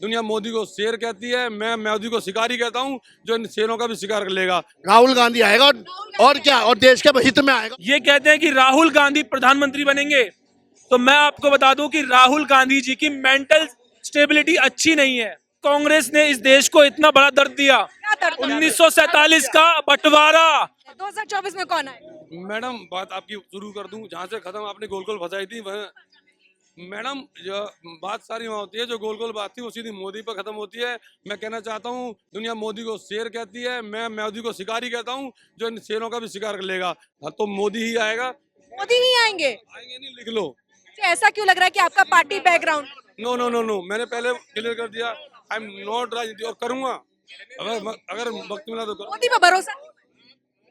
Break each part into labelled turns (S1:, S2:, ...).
S1: दुनिया मोदी को शेर कहती है, मैं मोदी को शिकारी कहता हूँ, जो इन शेरों का भी शिकार कर लेगा।
S2: राहुल गांधी आएगा और क्या, और देश के हित में आएगा।
S3: ये कहते हैं कि राहुल गांधी प्रधानमंत्री बनेंगे, तो मैं आपको बता दूं कि राहुल गांधी जी की मेंटल स्टेबिलिटी अच्छी नहीं है। कांग्रेस ने इस देश को इतना बड़ा दर्द दिया, 1947 का बंटवारा।
S4: 2024 में कौन आए?
S1: मैडम बात आपकी शुरू कर दूं जहां से खत्म आपने गोल गोल फंसाई थी वह। मैडम जो बात सारी वहाँ होती है, जो गोल गोल बात थी वो सीधी मोदी पर खत्म होती है। मैं कहना चाहता हूँ दुनिया मोदी को शेर कहती है, मैं मोदी को शिकारी कहता हूँ, जो इन शेरों का भी शिकार कर लेगा। हाँ, तो मोदी ही आएगा।
S4: मोदी ही आएंगे?
S1: आएंगे नहीं, लिख लो।
S4: अच्छा, ऐसा क्यों लग रहा है कि आपका party background?
S1: No no no no, मैंने पहले क्लियर कर दिया, आई एम नॉट राजनीति, और करूंगा अगर वक्त मिला तो
S4: मोदी पर भरोसा?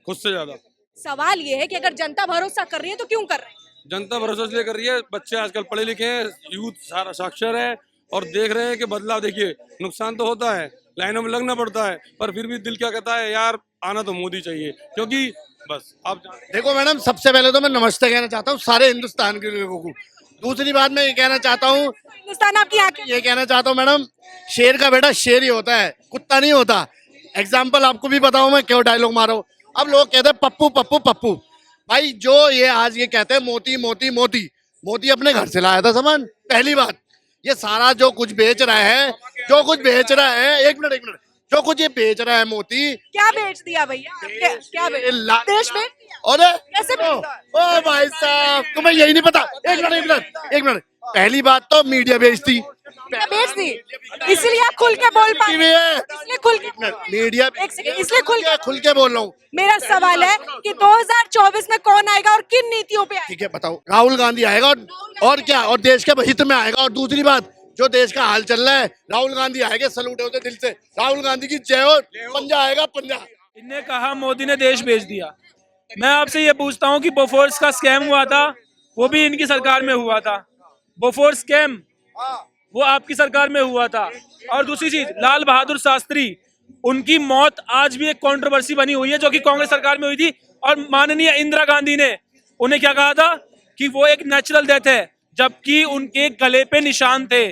S1: खुद से ज्यादा।
S4: सवाल ये है कि अगर जनता भरोसा कर रही है तो क्यों कर रही है?
S1: जनता भरोसा इसलिए कर रही है, बच्चे आजकल पढ़े लिखे हैं, यूथ सारा साक्षर है और देख रहे हैं कि बदलाव। देखिए नुकसान तो होता है, लाइनों में लगना पड़ता है, पर फिर भी दिल क्या कहता है, यार आना तो मोदी चाहिए, क्योंकि बस आप
S2: देखो मैडम, सबसे पहले तो मैं नमस्ते कहना चाहता हूँ सारे हिंदुस्तान के लोगों को। दूसरी बात मैं ये कहना चाहता हूँ,
S4: हिंदुस्तान आपकी आंखें।
S2: ये कहना चाहता हूँ मैडम, शेर का बेटा शेर ही होता है, कुत्ता नहीं होता। एग्जाम्पल आपको भी बताऊं मैं क्यों डायलॉग मारो। अब लोग कहते हैं पप्पू पप्पू पप्पू। भाई जो ये आज ये कहते हैं मोती मोती मोती, मोती अपने घर से लाया था सामान। पहली बात, ये सारा जो कुछ बेच रहा है, जो कुछ बेच रहा है, एक मिनट, जो कुछ ये बेच रहा है मोती,
S4: क्या बेच दिया भैया? क्या बेच? देश बेच दिया?
S2: अरे
S4: कैसे बेच दिया?
S2: ओ भाई साहब, तुम्हें यही नहीं पता। एक मिनट, पहली बात तो मीडिया बेचती,
S4: क्या बेच दी? इसलिए आप खुल के बोल पा रहे हैं। इसलिए खुल के
S2: मीडिया
S4: एक सेकंड, इसलिए
S2: खुल के बोल रहा हूँ।
S4: मेरा सवाल है कि 2024 में कौन आएगा और किन नीतियों पे आएगा?
S2: ठीक है बताओ। राहुल गांधी आएगा और क्या, और देश के हित में आएगा। और दूसरी बात, जो देश का हाल चल रहा है, राहुल गांधी आएंगे, सलूट होते दिल से। राहुल गांधी की जय हो। पंजा आएगा, पंजा।
S3: इनने कहा मोदी ने देश बेच दिया। मैं आपसे ये पूछता हूँ कि बोफोर्स का स्कैम हुआ था, वो भी इनकी सरकार में हुआ था। बोफोर्स स्कैम वो आपकी सरकार में हुआ था। और दूसरी चीज, लाल बहादुर शास्त्री, उनकी मौत आज भी एक कंट्रोवर्सी बनी हुई है, जो कि कांग्रेस सरकार में हुई थी। और माननीय इंदिरा गांधी ने उन्हें क्या कहा था कि वो एक नेचुरल डेथ है, जबकि उनके गले पे निशान थे।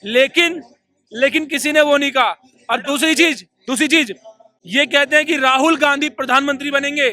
S3: लेकिन किसी ने वो नहीं कहा। और दूसरी चीज ये कहते हैं कि राहुल गांधी प्रधानमंत्री बनेंगे,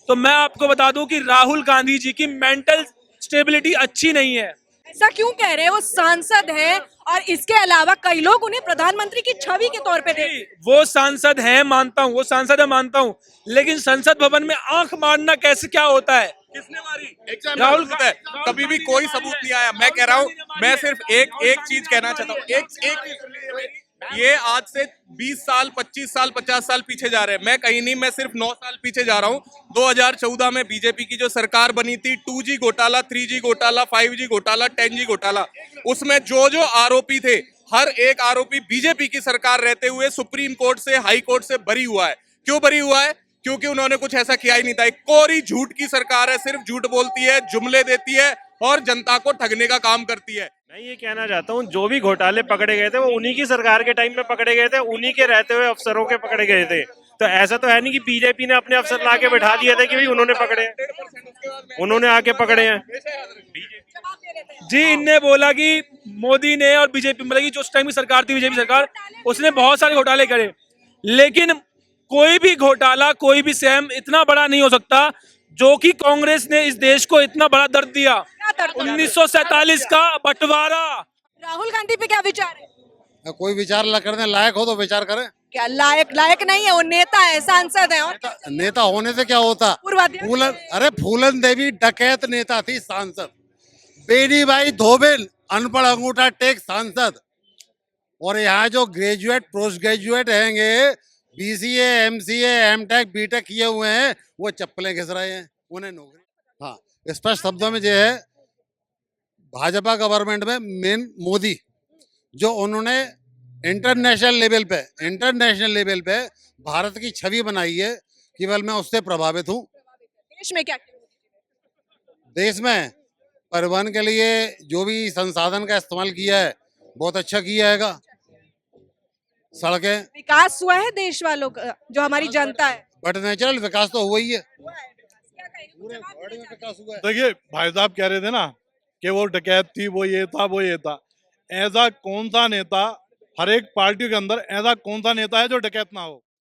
S3: तो मैं आपको बता दूं कि राहुल गांधी जी की मेंटल स्टेबिलिटी अच्छी नहीं है।
S4: ऐसा क्यों कह रहे हैं? वो सांसद है और इसके अलावा कई लोग उन्हें प्रधानमंत्री की छवि के तौर पे देखते हैं।
S3: वो सांसद है मानता हूँ, वो सांसद है मानता हूँ, लेकिन संसद भवन में आंख मारना कैसे क्या होता है? किसने मारी?
S5: राहुल है, कभी भी कोई सबूत नहीं आया। मैं कह रहा हूँ, मैं सिर्फ एक चीज कहना चाहता हूँ। एक ये आज से 20 साल 25 साल 50 साल पीछे जा रहे हैं। मैं कहीं नहीं, मैं सिर्फ 9 साल पीछे जा रहा हूँ। 2014 में बीजेपी की जो सरकार बनी थी, 2G घोटाला, 3G घोटाला, 5G घोटाला, 10G घोटाला, उसमें जो आरोपी थे, हर एक आरोपी बीजेपी की सरकार रहते हुए सुप्रीम कोर्ट से, हाई कोर्ट से बरी हुआ है। क्यों बरी हुआ है? क्योंकि उन्होंने कुछ ऐसा किया ही नहीं था। एक कोरी झूठ की सरकार है, सिर्फ झूठ बोलती है, जुमले देती है और जनता को ठगने का काम करती है।
S6: मैं ये कहना चाहता हूँ, जो भी घोटाले पकड़े गए थे वो उन्हीं की सरकार के टाइम पे पकड़े गए थे, उन्हीं के रहते हुए अफसरों के पकड़े गए थे। तो ऐसा तो है नहीं कि बीजेपी ने अपने अफसर ला के बैठा दिए थे कि भाई उन्होंने पकड़े हैं, उन्होंने आके पकड़े हैं।
S3: जी, इनने बोला कि मोदी ने और बीजेपी, मतलब कि जो उस टाइम की सरकार थी बीजेपी सरकार, उसने बहुत सारे घोटाले करे, लेकिन कोई भी घोटाला, कोई भी स्कैम इतना बड़ा नहीं हो सकता जो कि कांग्रेस ने इस देश को इतना बड़ा दर्द दिया। 1947 का बंटवारा।
S4: राहुल गांधी पे क्या विचार है?
S2: कोई विचार करने लायक हो तो विचार करें।
S4: क्या लायक नहीं है? वो नेता है, सांसद है। और
S2: नेता होने से क्या होता? फूलन देवी डकैत नेता थी, सांसद। बेनी भाई धोबिल अनपढ़ अंगूठा टेक सांसद। और यहाँ जो ग्रेजुएट पोस्ट ग्रेजुएट हैंगे, BCA MCA MTech BTech किए हुए हैं, वो चप्पलें घिस रहे हैं, उन्हें नौकरी। हाँ, स्पष्ट शब्दों में जो है, भाजपा गवर्नमेंट में मेन मोदी, जो उन्होंने इंटरनेशनल लेवल पे भारत की छवि बनाई है, केवल मैं उससे प्रभावित हूँ।
S4: देश में क्या?
S2: देश में परिवहन के लिए जो भी संसाधन का इस्तेमाल किया है, बहुत अच्छा किया है। सड़कें,
S4: विकास हुआ है देश वालों का, जो हमारी जनता है।
S2: बट नेचुरल विकास तो हुआ ही है।
S7: देखिए भाई साहब कह रहे थे ना कि वो डकैत थी, वो ये था। ऐसा कौन सा नेता हर एक पार्टी के अंदर ऐसा कौन सा नेता है जो डकैत ना हो?